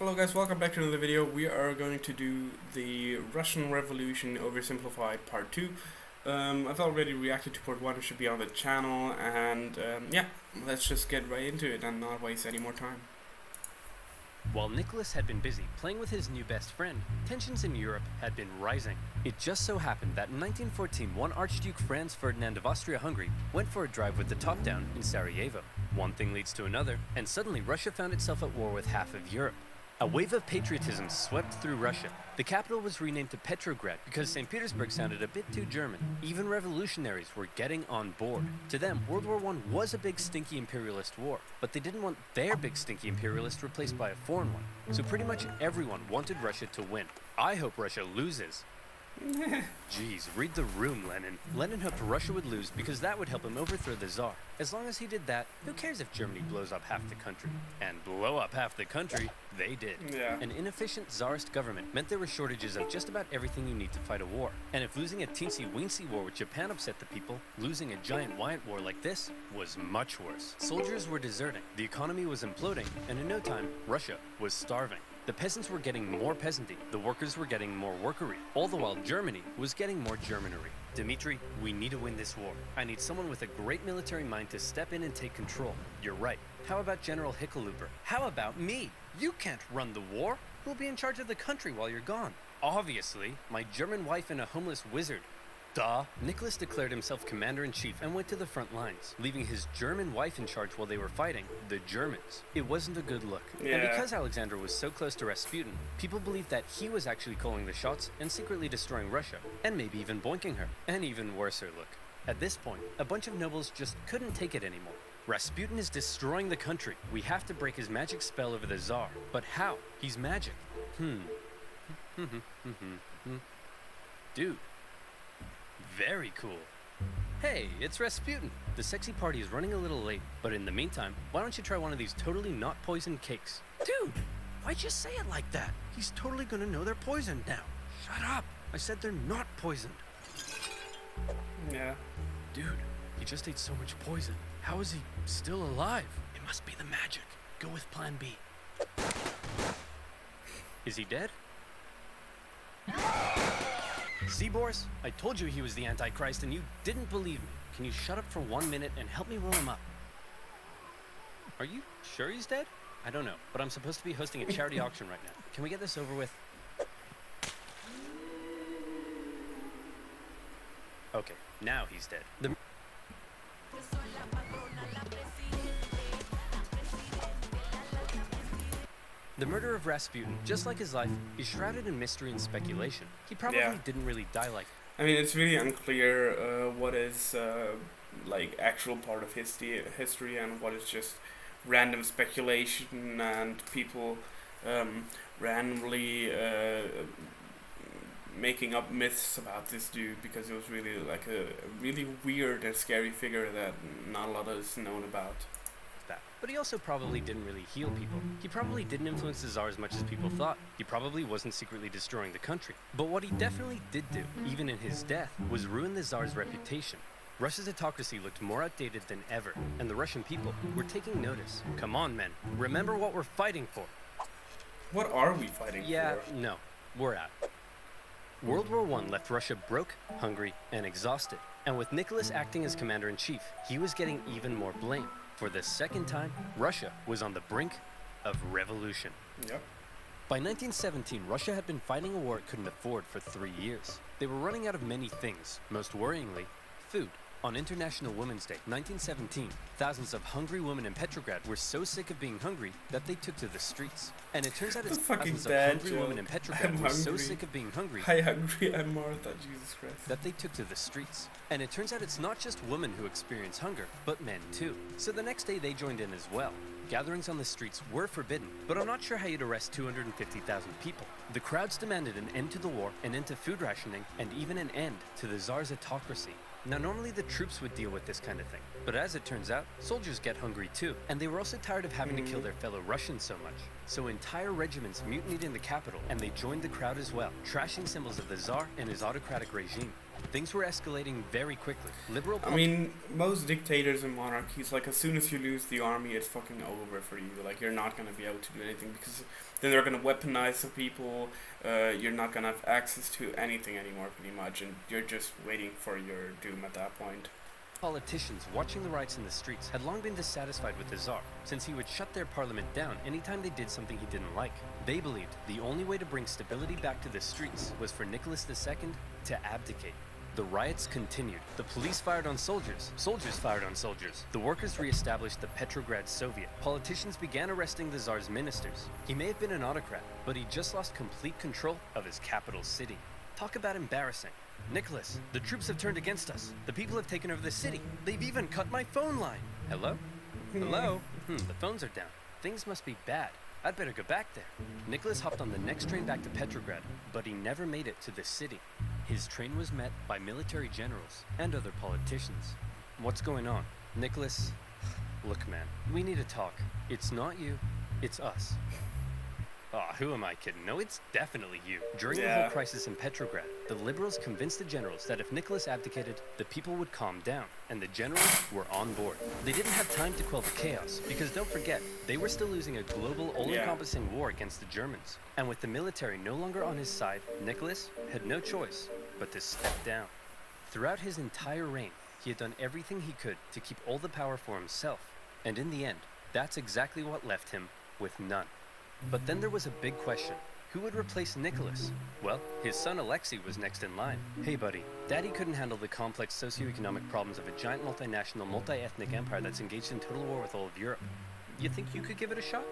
Hello guys, welcome back to another video. We are going to do the Russian Revolution Oversimplified Part 2. I've already reacted to Part 1, it should be on the channel, and yeah, let's just get right into it and not waste any more time. While Nicholas had been busy playing with his new best friend, tensions in Europe had been rising. It just so happened that in 1914, one Archduke Franz Ferdinand of Austria-Hungary went for a drive with the top down in Sarajevo. One thing leads to another, and suddenly Russia found itself at war with half of Europe. A wave of patriotism swept through Russia. The capital was renamed to Petrograd because St. Petersburg sounded a bit too German. Even revolutionaries were getting on board. To them, World War I was a big stinky imperialist war, but they didn't want their big stinky imperialist replaced by a foreign one. So pretty much everyone wanted Russia to win. I hope Russia loses. Jeez, read the room, Lenin. Lenin hoped Russia would lose because that would help him overthrow the Czar. As long as he did that, who cares if Germany blows up half the country? And blow up half the country, they did. Yeah. An inefficient Tsarist government meant there were shortages of just about everything you need to fight a war. And if losing a teensy-weensy war with Japan upset the people, losing a giant Wyatt war like this was much worse. Soldiers were deserting, the economy was imploding, and in no time, Russia was starving. The peasants were getting more peasanty, the workers were getting more workery, all the while Germany was getting more Germanery. Dmitri, we need to win this war. I need someone with a great military mind to step in and take control. You're right. How about General Hickenlooper? How about me? You can't run the war. Who'll be in charge of the country while you're gone? Obviously, my German wife and a homeless wizard. Duh. Nicholas declared himself commander-in-chief and went to the front lines, leaving his German wife in charge while they were fighting the Germans. It wasn't a good look. Yeah. And because Alexander was so close to Rasputin, people believed that he was actually calling the shots and secretly destroying Russia, and maybe even boinking her. An even worser look. At this point, a bunch of nobles just couldn't take it anymore. Rasputin is destroying the country. We have to break his magic spell over the Tsar. But how? He's magic. Dude. Very cool. Hey, it's Rasputin. The sexy party is running a little late, but in the meantime, why don't you try one of these totally not poisoned cakes? Dude, why'd you say it like that? He's totally gonna know they're poisoned now. Shut up. I said they're not poisoned. Yeah. Dude, he just ate so much poison. How is he still alive? It must be the magic. Go with plan B. Is he dead? See, Boris? I told you he was the Antichrist and you didn't believe me. Can you shut up for 1 minute and help me roll him up? Are you sure he's dead? I don't know, but I'm supposed to be hosting a charity auction right now. Can we get this over with? Okay, now he's dead. The murder of Rasputin, just like his life, is shrouded in mystery and speculation. He probably didn't really die like. I mean, it's really unclear what is like actual part of history and what is just random speculation and people randomly making up myths about this dude because it was really like a really weird and scary figure that not a lot is known about. That. But he also probably didn't really heal people. He probably didn't influence the Tsar as much as people thought. He probably wasn't secretly destroying the country. But what he definitely did do, even in his death, was ruin the Tsar's reputation. Russia's autocracy looked more outdated than ever, and the Russian people were taking notice. Come on, men. Remember what we're fighting for. What are we fighting for? No. We're out. World War I left Russia broke, hungry, and exhausted. And with Nicholas acting as commander-in-chief, he was getting even more blame. For the second time, Russia was on the brink of revolution. Yep. By 1917, Russia had been fighting a war it couldn't afford for 3 years. They were running out of many things, most worryingly, food. On International Women's Day, 1917, thousands of hungry women in Petrograd were so sick of being hungry that they took to the streets. And it turns out it's thousands of hungry women in Petrograd were so sick of being hungry. Hi, hungry, I'm Martha, Jesus Christ. That they took to the streets. And it turns out it's not just women who experience hunger, but men too. So the next day they joined in as well. Gatherings on the streets were forbidden, but I'm not sure how you'd arrest 250,000 people. The crowds demanded an end to the war, an end to food rationing, and even an end to the Tsar's autocracy. Now, normally the troops would deal with this kind of thing, But as it turns out, soldiers get hungry too, and they were also tired of having to kill their fellow Russians so much. So entire regiments mutinied in the capital, and they joined the crowd as well, trashing symbols of the Tsar and his autocratic regime. Things were escalating very quickly. I mean, most dictators and monarchies, like, as soon as you lose the army, it's fucking over for you. Like, you're not going to be able to do anything, because then they're going to weaponize the people, you're not going to have access to anything anymore, pretty much, and you're just waiting for your doom at that point. Politicians watching the riots in the streets had long been dissatisfied with the Tsar, since he would shut their parliament down anytime they did something he didn't like. They believed the only way to bring stability back to the streets was for Nicholas II to abdicate. The riots continued. The police fired on soldiers. Soldiers fired on soldiers. The workers re-established the Petrograd Soviet. Politicians began arresting the Tsar's ministers. He may have been an autocrat, but he just lost complete control of his capital city. Talk about embarrassing. Nicholas, the troops have turned against us. The people have taken over the city. They've even cut my phone line. Hello? Hello? The phones are down. Things must be bad. I'd better go back there. Nicholas hopped on the next train back to Petrograd, but he never made it to the city. His train was met by military generals and other politicians. What's going on? Nicholas, look man, we need to talk. It's not you, it's us. Who am I kidding? No, it's definitely you. During the whole crisis in Petrograd, the liberals convinced the generals that if Nicholas abdicated, the people would calm down, and the generals were on board. They didn't have time to quell the chaos, because don't forget, they were still losing a global, all-encompassing war against the Germans. And with the military no longer on his side, Nicholas had no choice but to step down. Throughout his entire reign, he had done everything he could to keep all the power for himself, and in the end, that's exactly what left him with none. But then there was a big question. Who would replace Nicholas? Well, his son Alexei was next in line. Hey buddy, Daddy couldn't handle the complex socioeconomic problems of a giant multinational, multi-ethnic empire that's engaged in total war with all of Europe. You think you could give it a shot?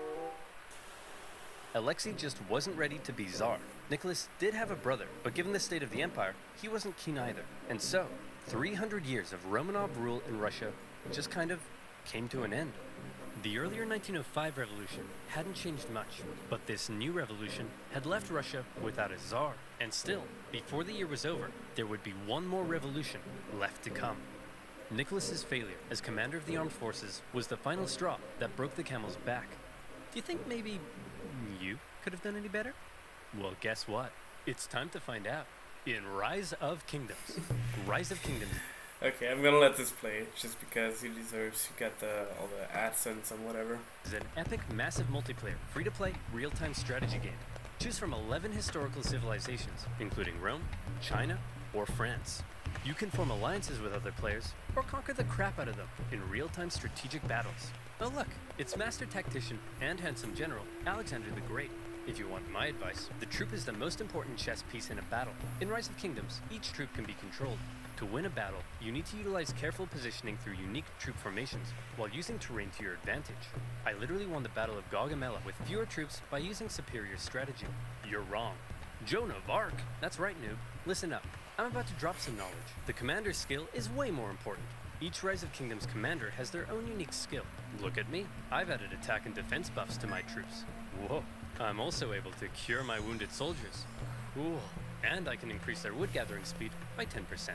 Alexei just wasn't ready to be Tsar. Nicholas did have a brother, but given the state of the empire, he wasn't keen either. And so, 300 years of Romanov rule in Russia just kind of came to an end. The earlier 1905 revolution hadn't changed much, but this new revolution had left Russia without a Tsar. And still, before the year was over, there would be one more revolution left to come. Nicholas's failure as commander of the armed forces was the final straw that broke the camel's back. Do you think maybe you could have done any better? Well, guess what? It's time to find out in Rise of Kingdoms. Rise of Kingdoms. Okay, I'm gonna let this play just because he deserves to get all the AdSense and whatever. It's an epic, massive multiplayer, free-to-play, real-time strategy game. Choose from 11 historical civilizations, including Rome, China, or France. You can form alliances with other players, or conquer the crap out of them in real-time strategic battles. Oh look, it's master tactician and handsome general, Alexander the Great. If you want my advice, the troop is the most important chess piece in a battle. In Rise of Kingdoms, each troop can be controlled. To win a battle, you need to utilize careful positioning through unique troop formations, while using terrain to your advantage. I literally won the Battle of Gaugamela with fewer troops by using superior strategy. You're wrong. Joan of Arc? That's right, noob. Listen up. I'm about to drop some knowledge. The commander's skill is way more important. Each Rise of Kingdoms commander has their own unique skill. Look at me. I've added attack and defense buffs to my troops. Whoa. I'm also able to cure my wounded soldiers. Cool. And I can increase their wood gathering speed by 10%.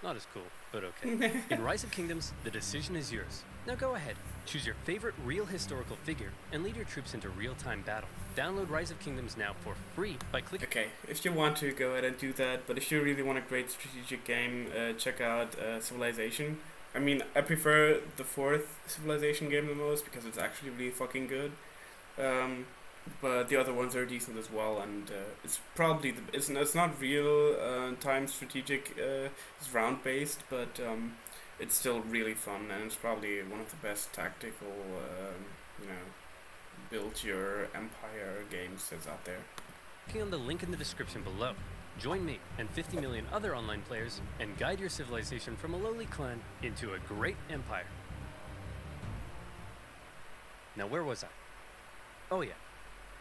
Not as cool, but okay. In Rise of Kingdoms, the decision is yours. Now go ahead, choose your favorite real historical figure and lead your troops into real-time battle. Download Rise of Kingdoms now for free by clicking... Okay, if you want to, go ahead and do that, but if you really want a great strategic game, check out Civilization. I mean, I prefer the 4th Civilization game the most because it's actually really fucking good. But the other ones are decent as well, and it's probably it's not real time strategic. It's round based, but it's still really fun, and it's probably one of the best tactical, build your empire games that's out there. Clicking on the link in the description below. Join me and 50 million other online players and guide your civilization from a lowly clan into a great empire. Now where was I? Oh yeah.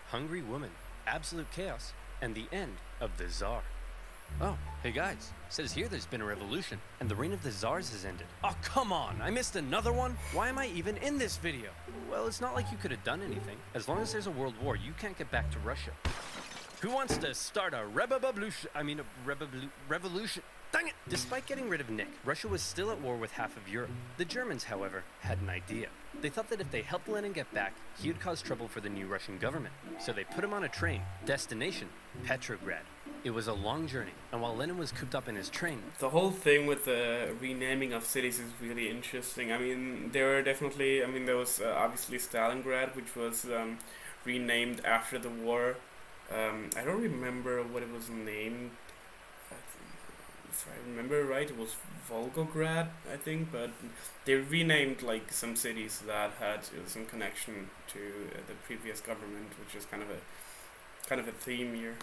Hungry woman, absolute chaos, and the end of the Tsar. Oh, hey guys, says here there's been a revolution, and the reign of the Tsars has ended. Oh, come on, I missed another one? Why am I even in this video? Well, it's not like you could have done anything. As long as there's a world war, you can't get back to Russia. Who wants to start a revolution? Thank Dang it! Despite getting rid of Nick, Russia was still at war with half of Europe. The Germans, however, had an idea. They thought that if they helped Lenin get back, he would cause trouble for the new Russian government. So they put him on a train, destination, Petrograd. It was a long journey, and while Lenin was cooped up in his train... The whole thing with the renaming of cities is really interesting. I mean, there was obviously Stalingrad, which was renamed after the war. I don't remember what it was named. If I remember right, it was Volgograd, I think, but they renamed like some cities that had some connection to the previous government, which is kind of a theme here.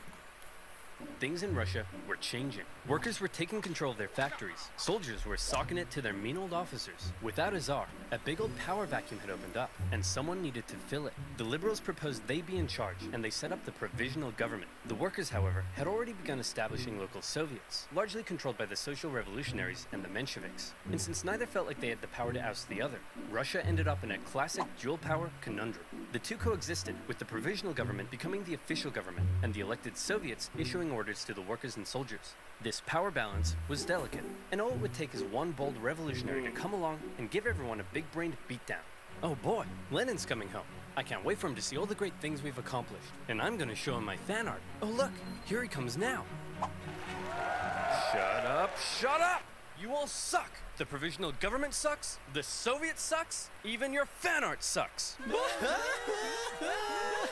Things in Russia were changing. Workers were taking control of their factories. Soldiers were socking it to their mean old officers. Without a czar, a big old power vacuum had opened up, and someone needed to fill it. The liberals proposed they be in charge, and they set up the provisional government. The workers, however, had already begun establishing local Soviets, largely controlled by the social revolutionaries and the Mensheviks. And since neither felt like they had the power to oust the other, Russia ended up in a classic dual power conundrum. The two coexisted, with the provisional government becoming the official government, and the elected Soviets issuing orders to the workers and soldiers. This power balance was delicate, and all it would take is one bold revolutionary to come along and give everyone a big-brained beatdown. Oh boy, Lenin's coming home. I can't wait for him to see all the great things we've accomplished, and I'm gonna show him my fan art. Oh look, here he comes now. Shut up, shut up! You all suck! The provisional government sucks, the Soviet sucks, even your fan art sucks!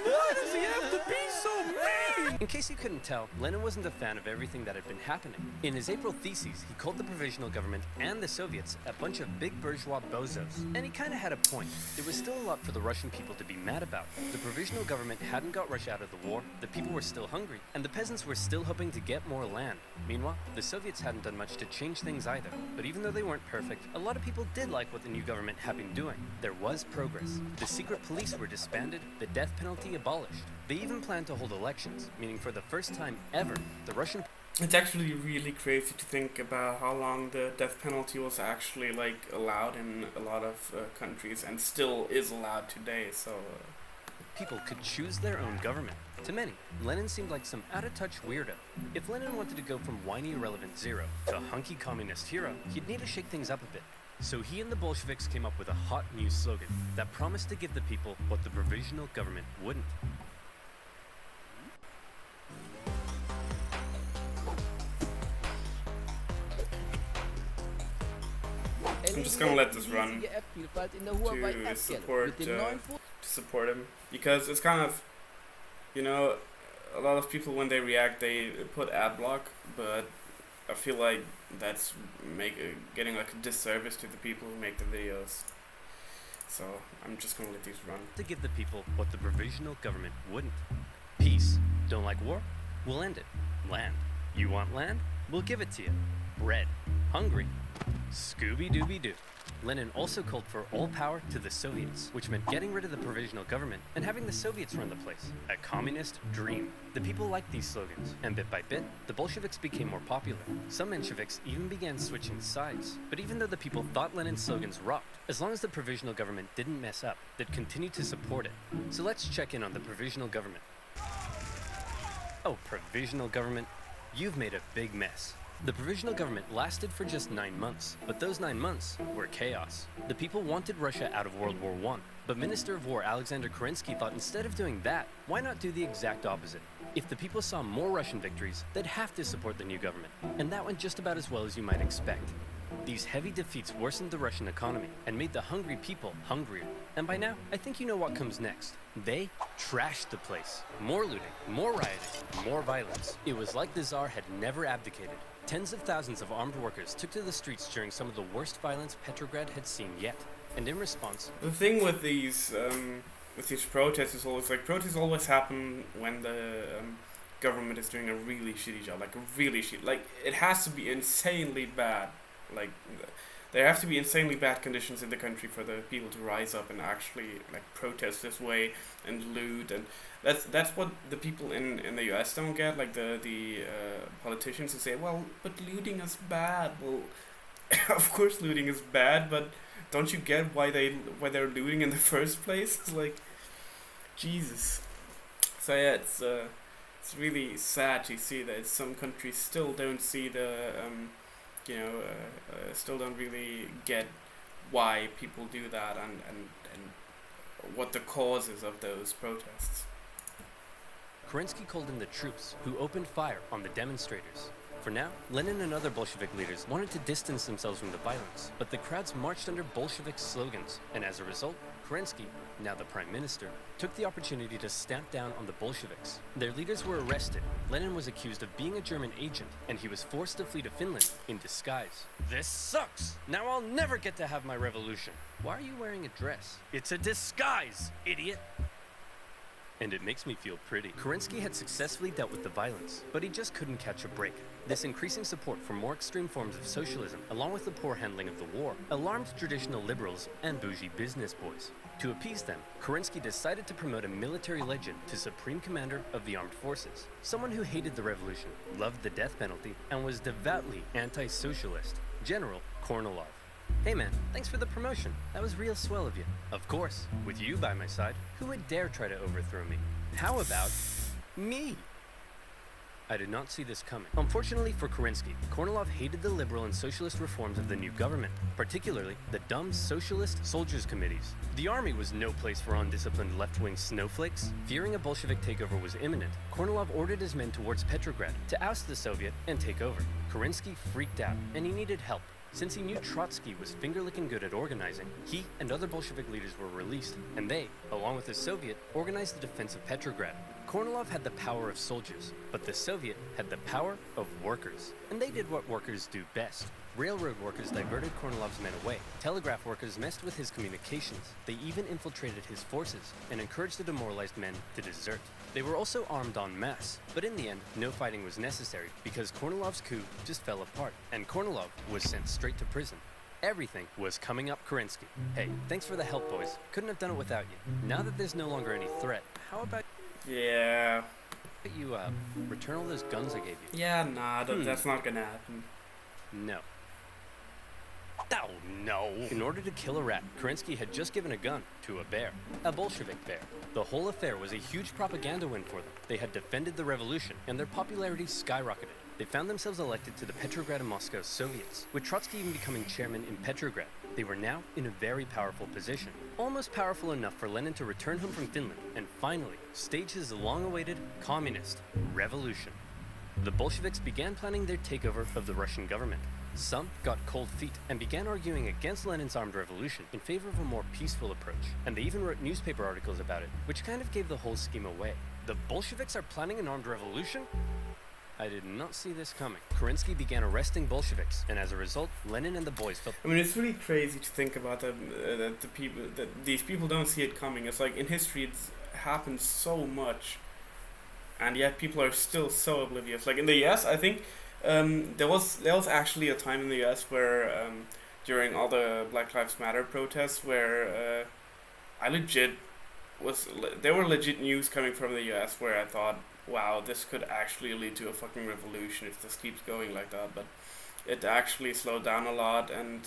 Why does he have to be so mean? In case you couldn't tell, Lenin wasn't a fan of everything that had been happening. In his April theses, he called the provisional government and the Soviets a bunch of big bourgeois bozos. And he kinda had a point. There was still a lot for the Russian people to be mad about. The provisional government hadn't got Russia out of the war, the people were still hungry, and the peasants were still hoping to get more land. Meanwhile, the Soviets hadn't done much to change things either. But even though they weren't perfect, a lot of people did like what the new government had been doing. There was progress. The secret police were disbanded, the death penalty abolished. They even planned to hold elections, meaning for the first time ever, the Russian... It's actually really crazy to think about how long the death penalty was actually allowed in a lot of countries, and still is allowed today, so... People could choose their own government. To many, Lenin seemed like some out-of-touch weirdo. If Lenin wanted to go from whiny irrelevant zero to hunky communist hero, he'd need to shake things up a bit. So he and the Bolsheviks came up with a hot new slogan that promised to give the people what the provisional government wouldn't. I'm just gonna let this run to support him, because it's kind of, you know, a lot of people when they react they put ad block, but I feel like that's getting like a disservice to the people who make the videos. So I'm just gonna let these run. To give the people what the provisional government wouldn't. Peace. Don't like war? We'll end it. Land. You want land? We'll give it to you. Bread. Hungry? Scooby-Dooby-Doo. Lenin also called for all power to the Soviets, which meant getting rid of the provisional government and having the Soviets run the place. A communist dream. The people liked these slogans, and bit by bit, the Bolsheviks became more popular. Some Mensheviks even began switching sides. But even though the people thought Lenin's slogans rocked, as long as the provisional government didn't mess up, they'd continue to support it. So let's check in on the provisional government. Oh, provisional government, you've made a big mess. The provisional government lasted for just 9 months, but those 9 months were chaos. The people wanted Russia out of World War I, but Minister of War Alexander Kerensky thought instead of doing that, why not do the exact opposite? If the people saw more Russian victories, they'd have to support the new government, and that went just about as well as you might expect. These heavy defeats worsened the Russian economy and made the hungry people hungrier. And by now, I think you know what comes next. They trashed the place. More looting, more rioting, more violence. It was like the Czar had never abdicated. Tens of thousands of armed workers took to the streets during some of the worst violence Petrograd had seen yet. And in response... The thing with these protests is always, like, protests always happen when the government is doing a really shitty job. Like, it has to be insanely bad. Like, there have to be insanely bad conditions in the country for the people to rise up and actually, like, protest this way and loot, and that's what the people in the US don't get. Like the politicians who say, well, but looting is bad. Well, of course looting is bad, but don't you get why they're looting in the first place? It's like, Jesus. So yeah, it's really sad to see that some countries still don't see the still don't really get why people do that and what the causes of those protests. Kerensky called in the troops, who opened fire on the demonstrators. For now, Lenin and other Bolshevik leaders wanted to distance themselves from the violence, but the crowds marched under Bolshevik slogans, and as a result, Kerensky, now the prime minister, took the opportunity to stamp down on the Bolsheviks. Their leaders were arrested. Lenin was accused of being a German agent, and he was forced to flee to Finland in disguise. This sucks! Now I'll never get to have my revolution. Why are you wearing a dress? It's a disguise, idiot! And it makes me feel pretty. Kerensky had successfully dealt with the violence, but he just couldn't catch a break. This increasing support for more extreme forms of socialism, along with the poor handling of the war, alarmed traditional liberals and bougie business boys. To appease them, Kerensky decided to promote a military legend to Supreme Commander of the Armed Forces, someone who hated the revolution, loved the death penalty, and was devoutly anti-socialist, General Kornilov. Hey man, thanks for the promotion. That was real swell of you. Of course, with you by my side, who would dare try to overthrow me? How about me? I did not see this coming. Unfortunately for Kerensky, Kornilov hated the liberal and socialist reforms of the new government, particularly the dumb socialist soldiers' committees. The army was no place for undisciplined left-wing snowflakes. Fearing a Bolshevik takeover was imminent, Kornilov ordered his men towards Petrograd to oust the Soviet and take over. Kerensky freaked out, and he needed help. Since he knew Trotsky was finger-licking good at organizing, he and other Bolshevik leaders were released, and they, along with the Soviet, organized the defense of Petrograd. Kornilov had the power of soldiers, but the Soviet had the power of workers. And they did what workers do best. Railroad workers diverted Kornilov's men away. Telegraph workers messed with his communications. They even infiltrated his forces and encouraged the demoralized men to desert. They were also armed en masse, but in the end, no fighting was necessary because Kornilov's coup just fell apart, and Kornilov was sent straight to prison. Everything was coming up Kerensky. Hey, thanks for the help, boys. Couldn't have done it without you. Now that there's no longer any threat, how about Yeah. you return all those guns I gave you? Yeah, nah, that's not gonna happen. No. Oh, no. In order to kill a rat, Kerensky had just given a gun to a bear. A Bolshevik bear. The whole affair was a huge propaganda win for them. They had defended the revolution, and their popularity skyrocketed. They found themselves elected to the Petrograd and Moscow Soviets, with Trotsky even becoming chairman in Petrograd. They were now in a very powerful position, almost powerful enough for Lenin to return home from Finland and finally stage his long-awaited communist revolution. The Bolsheviks began planning their takeover of the Russian government. Some got cold feet and began arguing against Lenin's armed revolution in favor of a more peaceful approach, and they even wrote newspaper articles about it, which kind of gave the whole scheme away. The Bolsheviks are planning an armed revolution? I did not see this coming. Kerensky began arresting Bolsheviks, and as a result, Lenin and the boys felt... I mean, it's really crazy to think about that these people don't see it coming. It's like in history, it's happened so much, and yet people are still so oblivious. Like in the US, I think there was actually a time in the US where during all the Black Lives Matter protests where there were legit news coming from the US where I thought, wow, this could actually lead to a fucking revolution if this keeps going like that. But it actually slowed down a lot, and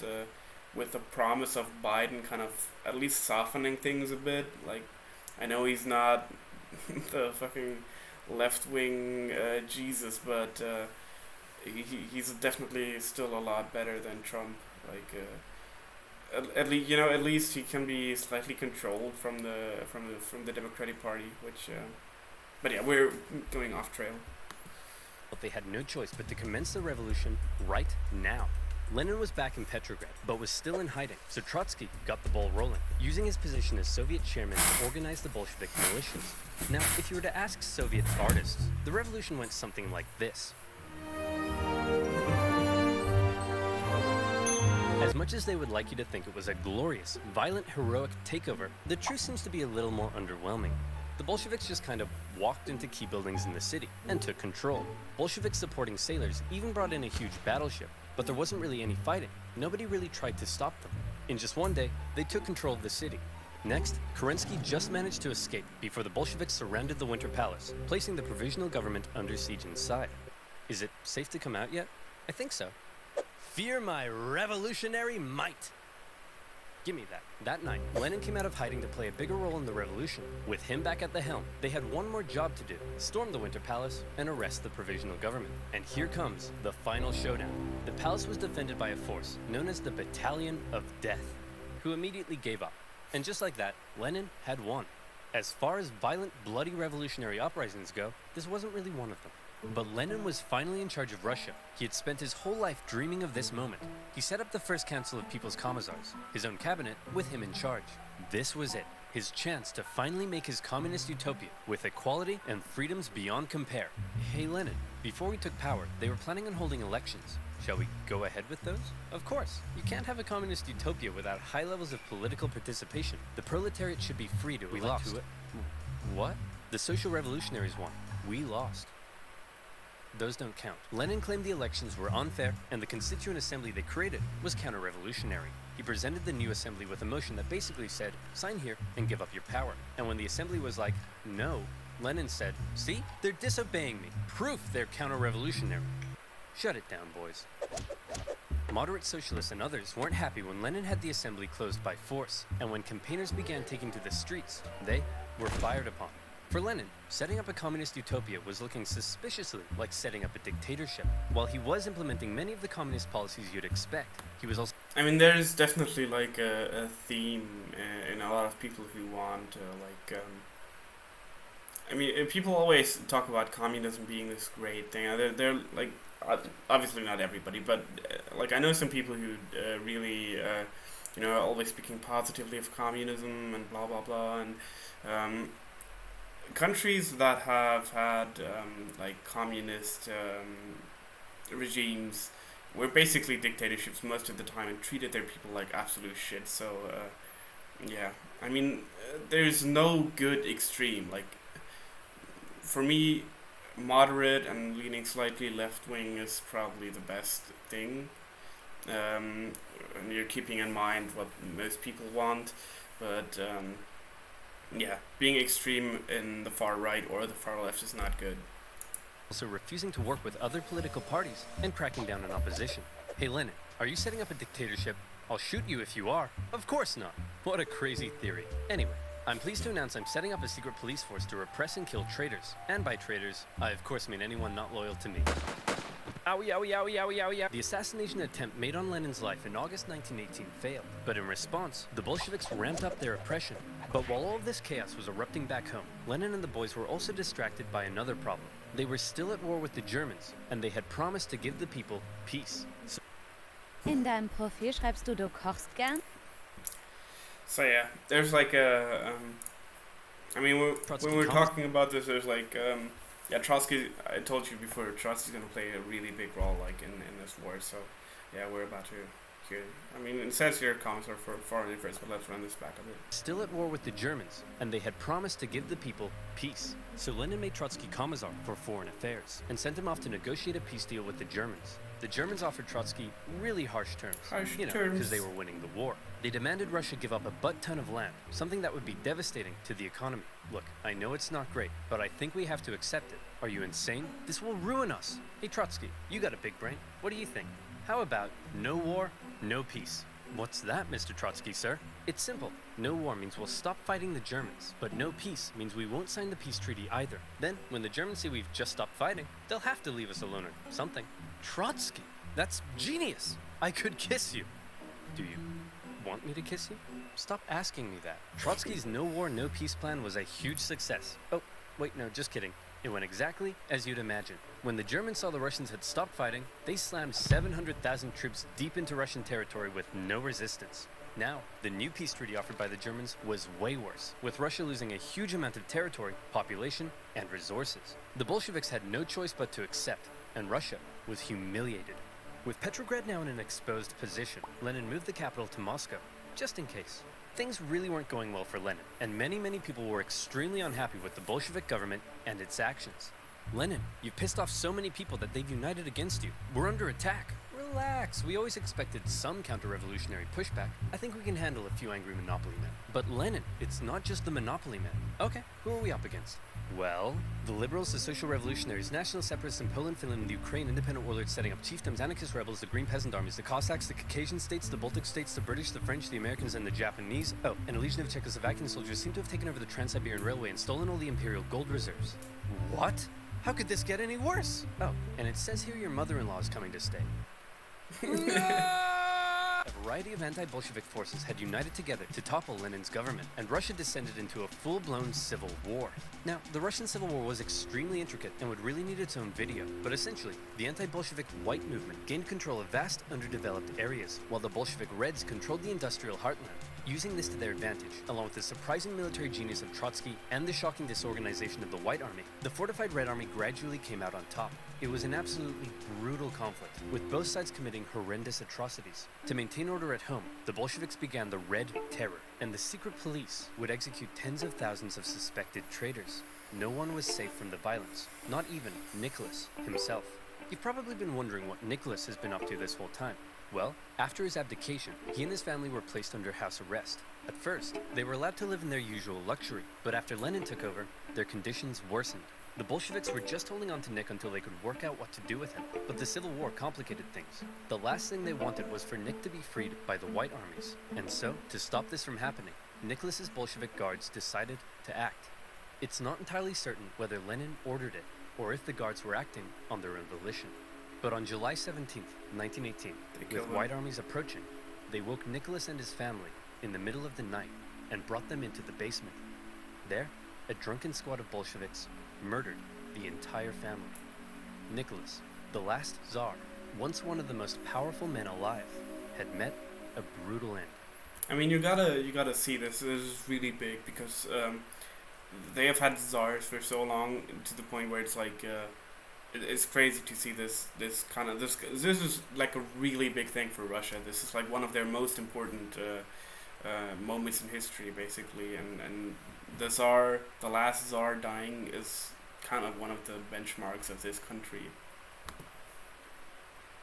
with the promise of Biden kind of at least softening things a bit. Like, I know he's not the fucking left-wing Jesus, but he's definitely still a lot better than Trump. Like, at least he can be slightly controlled from the Democratic Party, which. But yeah, we're going off trail. But they had no choice but to commence the revolution right now. Lenin was back in Petrograd, but was still in hiding, so Trotsky got the ball rolling, using his position as Soviet chairman to organize the Bolshevik militias. Now, if you were to ask Soviet artists, the revolution went something like this. As much as they would like you to think it was a glorious, violent, heroic takeover, the truth seems to be a little more underwhelming. The Bolsheviks just kind of walked into key buildings in the city and took control. Bolshevik supporting sailors even brought in a huge battleship, but there wasn't really any fighting. Nobody really tried to stop them. In just one day, they took control of the city. Next, Kerensky just managed to escape before the Bolsheviks surrounded the Winter Palace, placing the provisional government under siege inside. Is it safe to come out yet? I think so. Fear my revolutionary might! Give me that. That night, Lenin came out of hiding to play a bigger role in the revolution. With him back at the helm, they had one more job to do: storm the Winter Palace and arrest the provisional government. And here comes the final showdown. The palace was defended by a force known as the Battalion of Death, who immediately gave up. And just like that, Lenin had won. As far as violent, bloody revolutionary uprisings go, this wasn't really one of them. But Lenin was finally in charge of Russia. He had spent his whole life dreaming of this moment. He set up the first Council of People's Commissars, his own cabinet, with him in charge. This was it, his chance to finally make his communist utopia, with equality and freedoms beyond compare. Hey Lenin, before we took power, they were planning on holding elections. Shall we go ahead with those? Of course. You can't have a communist utopia without high levels of political participation. The proletariat should be free to elect who it. What? The social revolutionaries won. We lost. Those don't count. Lenin claimed the elections were unfair, and the Constituent Assembly they created was counter-revolutionary. He presented the new assembly with a motion that basically said, sign here and give up your power. And when the assembly was like, no, Lenin said, see, they're disobeying me. Proof they're counter-revolutionary. Shut it down, boys. Moderate socialists and others weren't happy when Lenin had the assembly closed by force, and when campaigners began taking to the streets, they were fired upon. For Lenin, setting up a communist utopia was looking suspiciously like setting up a dictatorship. While he was implementing many of the communist policies you'd expect, he was also... I mean, there's definitely like a theme in a lot of people who want I mean, people always talk about communism being this great thing. They're like, obviously not everybody, but like I know some people who really, you know, are always speaking positively of communism and blah blah blah, and countries that have had like communist regimes were basically dictatorships most of the time and treated their people like absolute shit. So yeah, I mean, there's no good extreme. Like for me, moderate and leaning slightly left wing is probably the best thing. And you're keeping in mind what most people want, but yeah, being extreme in the far right or the far left is not good. Also refusing to work with other political parties and cracking down on opposition. Hey Lenin, are you setting up a dictatorship? I'll shoot you if you are. Of course not. What a crazy theory. Anyway, I'm pleased to announce I'm setting up a secret police force to repress and kill traitors. And by traitors, I of course mean anyone not loyal to me. Owie, owie, owie, owie, owie. The assassination attempt made on Lenin's life in August 1918 failed, but in response, the Bolsheviks ramped up their oppression. But while all of this chaos was erupting back home, Lenin and the boys were also distracted by another problem. They were still at war with the Germans, and they had promised to give the people peace. In deinem Profil schreibst du kochst gern? So yeah, there's like a, I mean, when we're talking about this, there's like, yeah, Trotsky, I told you before, Trotsky's going to play a really big role like in this war, so yeah, we're about to hear, I mean, it says here commissar for foreign affairs, but let's run this back a bit. Still at war with the Germans, and they had promised to give the people peace. So Lenin made Trotsky commissar for foreign affairs, and sent him off to negotiate a peace deal with the Germans. The Germans offered Trotsky really harsh terms, because they were winning the war. They demanded Russia give up a butt-ton of land, something that would be devastating to the economy. Look, I know it's not great, but I think we have to accept it. Are you insane? This will ruin us. Hey Trotsky, you got a big brain. What do you think? How about no war, no peace? What's that, Mr. Trotsky, sir? It's simple. No war means we'll stop fighting the Germans, but no peace means we won't sign the peace treaty either. Then, when the Germans say we've just stopped fighting, they'll have to leave us alone or something. Trotsky, that's genius. I could kiss you. Do you want me to kiss you? Stop asking me that. Trotsky's no war, no peace plan was a huge success. Oh, wait, no, just kidding. It went exactly as you'd imagine. When the Germans saw the Russians had stopped fighting, they slammed 700,000 troops deep into Russian territory with no resistance. Now, the new peace treaty offered by the Germans was way worse, with Russia losing a huge amount of territory, population, and resources. The Bolsheviks had no choice but to accept, and Russia was humiliated. With Petrograd now in an exposed position, Lenin moved the capital to Moscow, just in case. Things really weren't going well for Lenin, and many people were extremely unhappy with the Bolshevik government and its actions. Lenin, you've pissed off so many people that they've united against you. We're under attack. Relax, we always expected some counter-revolutionary pushback. I think we can handle a few angry monopoly men. But Lenin, it's not just the monopoly men. Okay, who are we up against? Well, the liberals, the social revolutionaries, national separatists in Poland, Finland, and the Ukraine, independent warlords setting up chiefdoms, anarchist rebels, the Green Peasant armies, the Cossacks, the Caucasian states, the Baltic states, the British, the French, the Americans, and the Japanese. Oh, and a legion of Czechoslovakian soldiers seem to have taken over the Trans-Siberian Railway and stolen all the imperial gold reserves. What? How could this get any worse? Oh, and it says here your mother-in-law is coming to stay. A variety of anti-Bolshevik forces had united together to topple Lenin's government, and Russia descended into a full-blown civil war. Now, the Russian Civil War was extremely intricate and would really need its own video, but essentially, the anti-Bolshevik white movement gained control of vast, underdeveloped areas, while the Bolshevik Reds controlled the industrial heartland. Using this to their advantage, along with the surprising military genius of Trotsky and the shocking disorganization of the White Army, the fortified Red Army gradually came out on top. It was an absolutely brutal conflict, with both sides committing horrendous atrocities. To maintain order at home, the Bolsheviks began the Red Terror, and the secret police would execute tens of thousands of suspected traitors. No one was safe from the violence, not even Nicholas himself. You've probably been wondering what Nicholas has been up to this whole time. Well, after his abdication, he and his family were placed under house arrest. At first, they were allowed to live in their usual luxury, but after Lenin took over, their conditions worsened. The Bolsheviks were just holding on to Nick until they could work out what to do with him, but the Civil War complicated things. The last thing they wanted was for Nick to be freed by the White Armies, and so, to stop this from happening, Nicholas's Bolshevik guards decided to act. It's not entirely certain whether Lenin ordered it, or if the guards were acting on their own volition. But on July 17th, 1918, with White Armies approaching, they woke Nicholas and his family in the middle of the night and brought them into the basement. There, a drunken squad of Bolsheviks murdered the entire family. Nicholas, the last Czar, once one of the most powerful men alive, had met a brutal end. I mean, you gotta see this. This is really big because they have had czars for so long to the point where it's like it's crazy to see this kind of this is like a really big thing for Russia. This is like one of their most important moments in history, basically, and the Tsar, the last Tsar dying, is kind of one of the benchmarks of this country.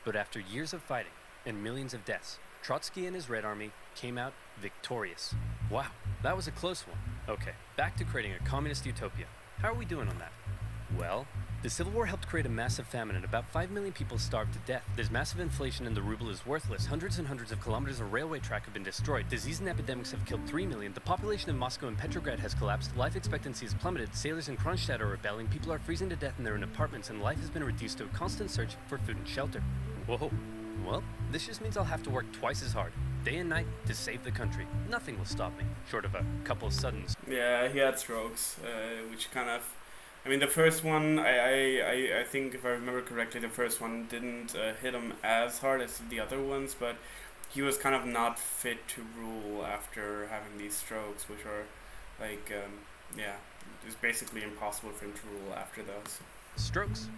But after years of fighting and millions of deaths, Trotsky and his Red Army came out victorious. Wow, that was a close one. Okay, back to creating a communist utopia. How are we doing on that? Well, the Civil War helped create a massive famine and about 5 million people starved to death. There's massive inflation and the ruble is worthless. Hundreds and hundreds of kilometers of railway track have been destroyed. Disease and epidemics have killed 3 million. The population of Moscow and Petrograd has collapsed. Life expectancy has plummeted. Sailors in Kronstadt are rebelling. People are freezing to death in their own apartments, and life has been reduced to a constant search for food and shelter. Whoa. Well, this just means I'll have to work twice as hard, day and night, to save the country. Nothing will stop me, short of a couple of suddens. Yeah, he had strokes, which kind of... I mean, the first one, I think, if I remember correctly, the first one didn't hit him as hard as the other ones, but he was kind of not fit to rule after having these strokes, which are, like, yeah, it's basically impossible for him to rule after those. Strokes?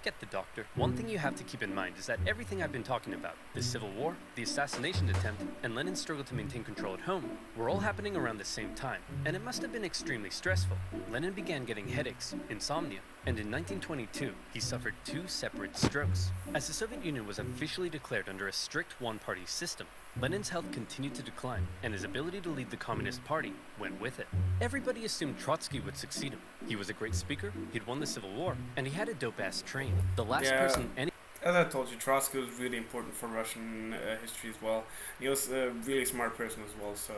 Get the doctor. One thing you have to keep in mind is that everything I've been talking about, the Civil War, the assassination attempt, and Lenin's struggle to maintain control at home, were all happening around the same time, and it must have been extremely stressful. Lenin began getting headaches, insomnia, and in 1922, he suffered 2 separate strokes. As the Soviet Union was officially declared under a strict one-party system, Lenin's health continued to decline, and his ability to lead the Communist Party went with it. Everybody assumed Trotsky would succeed him. He was a great speaker, he'd won the Civil War, and he had a dope-ass train. The last person any... As I told you, Trotsky was really important for Russian history as well. He was a really smart person as well, so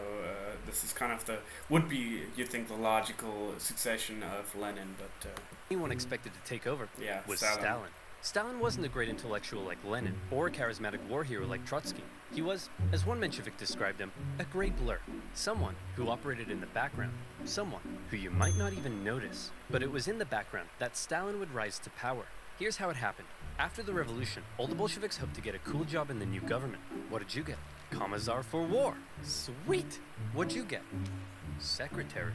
this is kind of would be, you think, the logical succession of Lenin, but... anyone expected to take over was Stalin. Stalin wasn't a great intellectual like Lenin, or a charismatic war hero like Trotsky. He was, as one Menshevik described him, a gray blur. Someone who operated in the background. Someone who you might not even notice. But it was in the background that Stalin would rise to power. Here's how it happened. After the revolution, all the Bolsheviks hoped to get a cool job in the new government. What did you get? Commissar for War. Sweet! What'd you get? Secretary.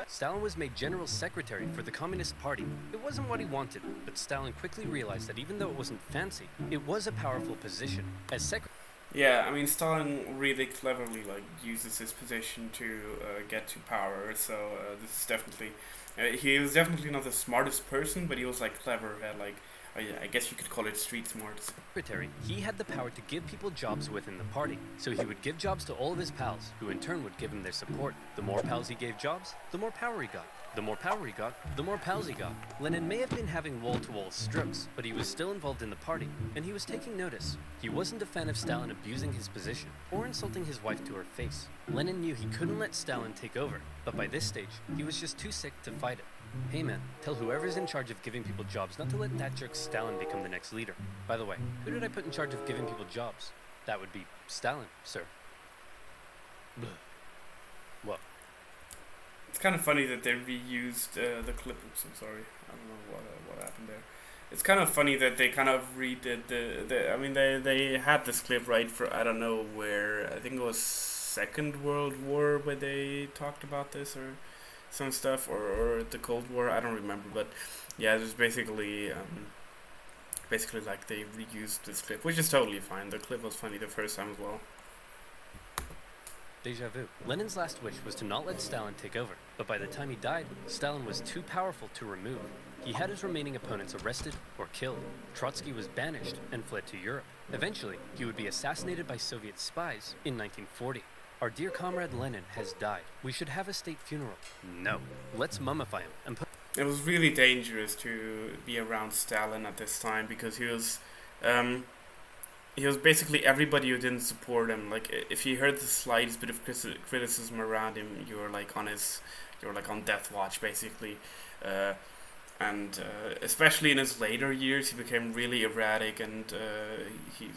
Stalin was made general secretary for the Communist Party. It wasn't what he wanted, but Stalin quickly realized that even though it wasn't fancy, it was a powerful position. As secretary... Yeah, I mean, Stalin really cleverly like uses his position to get to power. So this is definitely he was definitely not the smartest person, but he was like clever at like I guess you could call it street smarts. Secretary, he had the power to give people jobs within the party. So he would give jobs to all of his pals, who in turn would give him their support. The more pals he gave jobs, the more power he got. The more power he got, the more pals he got. Lenin may have been having wall-to-wall strokes, but he was still involved in the party, and he was taking notice. He wasn't a fan of Stalin abusing his position, or insulting his wife to her face. Lenin knew he couldn't let Stalin take over, but by this stage, he was just too sick to fight it. Hey man, tell whoever's in charge of giving people jobs not to let that jerk Stalin become the next leader. By the way, who did I put in charge of giving people jobs? That would be Stalin, sir. Bleh. What? It's kind of funny that they reused the clip. Oops, I'm sorry. I don't know what happened there. It's kind of funny that they kind of redid the I mean, they had this clip right for, I don't know where, I think it was Second World War where they talked about this or some stuff, or the Cold War, I don't remember, but yeah, it was basically like they reused this clip, which is totally fine. The clip was funny the first time as well. Deja vu. Lenin's last wish was to not let Stalin take over, but by the time he died, Stalin was too powerful to remove. He had his remaining opponents arrested or killed. Trotsky was banished and fled to Europe. Eventually, he would be assassinated by Soviet spies in 1940. Our dear comrade Lenin has died. We should have a state funeral. No. Let's mummify him and put... It was really dangerous to be around Stalin at this time because he was basically everybody who didn't support him. Like if you heard the slightest bit of criticism around him, you were like on death watch basically. And especially in his later years, he became really erratic, and he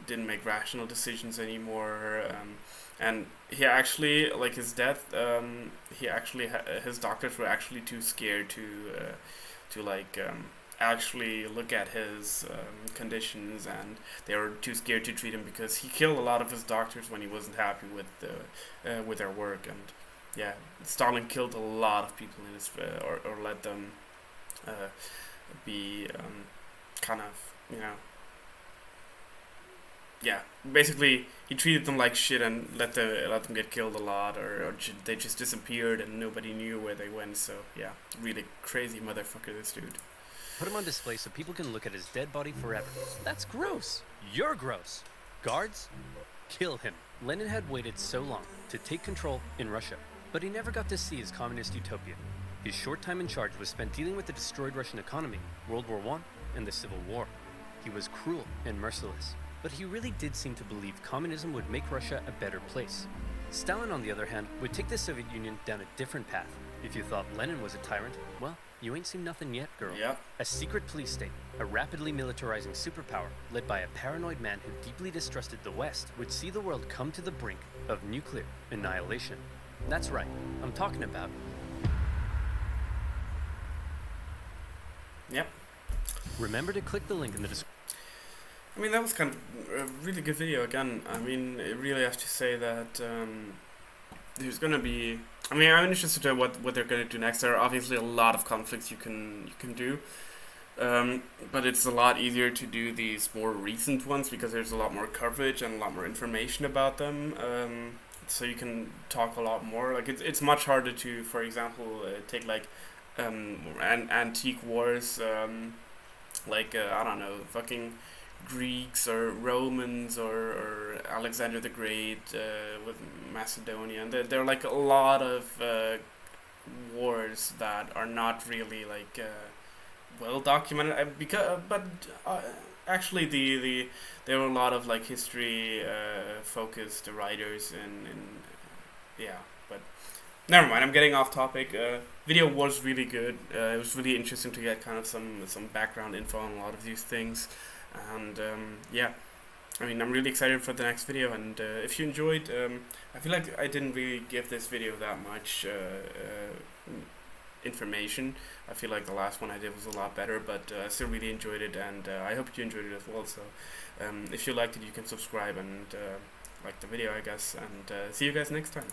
didn't make rational decisions anymore. And he actually, like his death, his doctors were actually too scared to actually look at his conditions, and they were too scared to treat him because he killed a lot of his doctors when he wasn't happy with their work. And yeah, Stalin killed a lot of people in his or let them be kind of, you know, yeah, basically he treated them like shit and let them get killed a lot, or they just disappeared and nobody knew where they went. So yeah, really crazy motherfucker, this dude. Put him on display so people can look at his dead body forever. That's gross. You're gross. Guards, kill him. Lenin had waited so long to take control in Russia, but he never got to see his communist utopia. His short time in charge was spent dealing with the destroyed Russian economy, World War I, and the Civil War. He was cruel and merciless, but he really did seem to believe communism would make Russia a better place. Stalin, on the other hand, would take the Soviet Union down a different path. If you thought Lenin was a tyrant, well, you ain't seen nothing yet, girl. Yep. A secret police state, a rapidly militarizing superpower led by a paranoid man who deeply distrusted the West, would see the world come to the brink of nuclear annihilation. That's right, I'm talking about... Yep. Remember to click the link in the description. I mean, that was kind of a really good video again. I mean, it really has to say that there's gonna be... I mean, I'm interested in what they're gonna do next. There are obviously a lot of conflicts you can do, but it's a lot easier to do these more recent ones because there's a lot more coverage and a lot more information about them. So you can talk a lot more. Like it's much harder to, for example, take like antique wars, I don't know, fucking Greeks or Romans or Alexander the Great with Macedonia, and there are like a lot of wars that are not really like well documented but actually there were a lot of like history focused writers and yeah, but never mind, I'm getting off topic. Video was really good. It was really interesting to get kind of some background info on a lot of these things. And yeah, I mean, I'm really excited for the next video. And if you enjoyed, I feel like I didn't really give this video that much information. I feel like the last one I did was a lot better, but I still really enjoyed it, and I hope you enjoyed it as well. So if you liked it, you can subscribe and like the video, I guess, and see you guys next time.